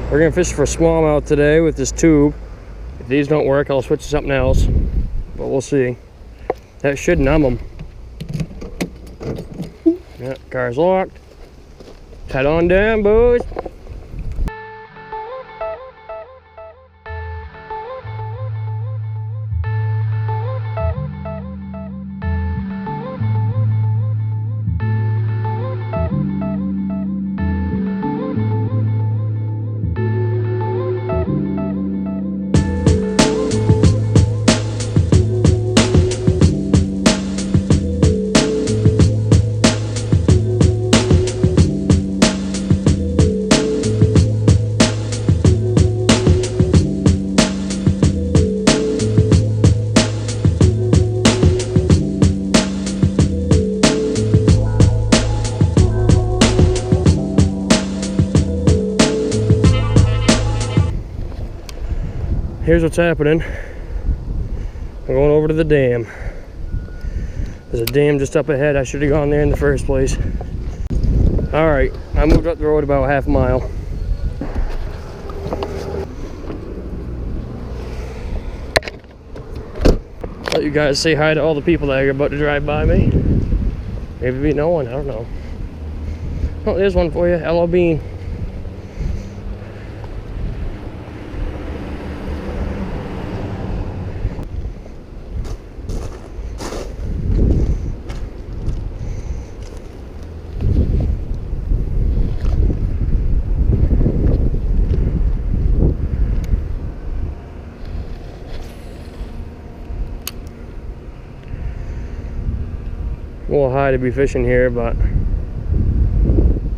We're gonna fish for smallmouth today with this tube. If these don't work, I'll switch to something else, but we'll see. That should numb them. Yeah, car's locked. Head on down, boys. Here's what's happening. I'm going over to the dam. There's a dam just up ahead. I should have gone there in the first place. All right, I moved up the road about half a mile. Let you guys say hi to all the people that are about to drive by me. Maybe no one, I don't know. Oh, there's one for you, Hello Bean. A little high to be fishing here, but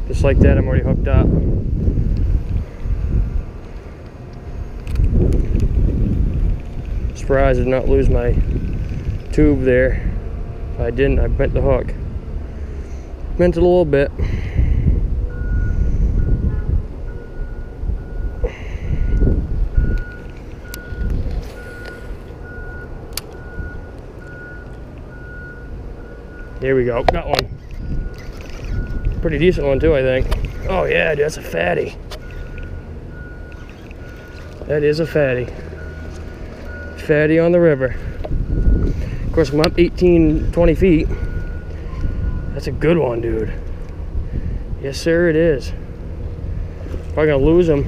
just like that, I'm already hooked up. Surprised I did not lose my tube there. If I didn't, I bent the hook. Bent it a little bit. Here we go, got one. Pretty decent one too, I think. Oh yeah, dude, that's a fatty. That is a fatty. Fatty on the river. Of course, I'm up 18, 20 feet. That's a good one, dude. Yes, sir, it is. Probably gonna lose him.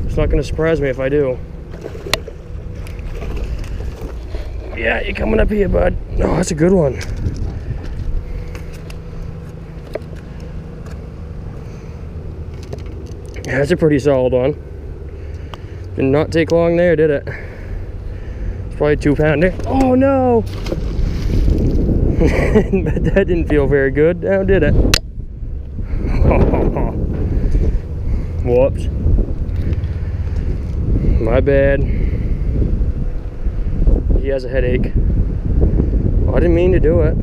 It's not gonna surprise me if I do. Yeah, you're coming up here, bud. Oh, that's a good one. Yeah, that's a pretty solid one. Did not take long there, did it? It's probably 2 pounder. Oh no! But that didn't feel very good, now did it? Whoops. My bad. He has a headache. Oh, I didn't mean to do it.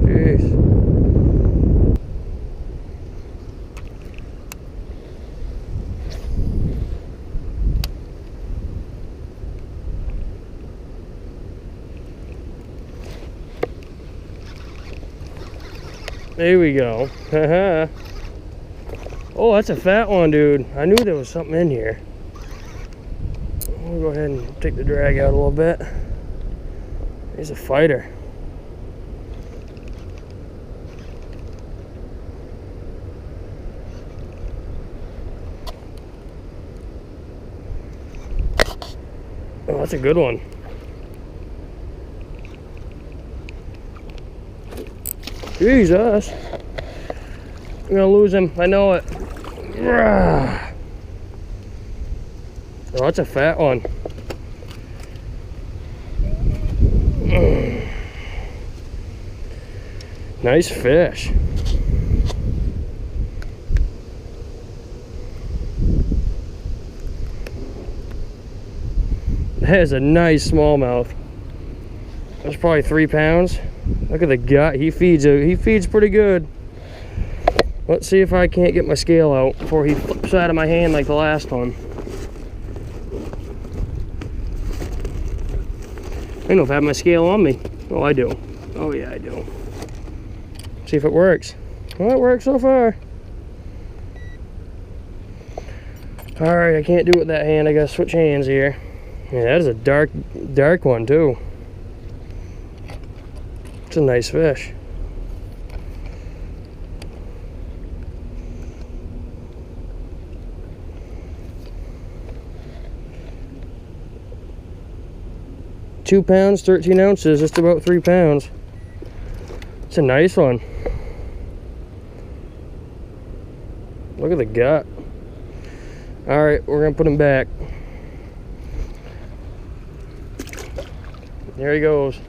Jeez. There we go. Oh, that's a fat one, dude. I knew there was something in here. We'll go ahead and take the drag out a little bit. He's a fighter. Oh, that's a good one. Jesus. I'm gonna lose him. I know it. Oh, that's a fat one. Nice fish. That is a nice smallmouth. That's probably 3 pounds. Look at the gut. He feeds pretty good. Let's see if I can't get my scale out before he flips out of my hand like the last one. I don't know if I have my scale on me. Oh, I do. Oh yeah, I do. See if it works. Well, it works so far. All right, I can't do it with that hand. I gotta switch hands here. Yeah, that is a dark one too. It's a nice fish. £2, 13 ounces, just about 3 pounds. It's a nice one. Look at the gut. All right, we're gonna put him back. There he goes.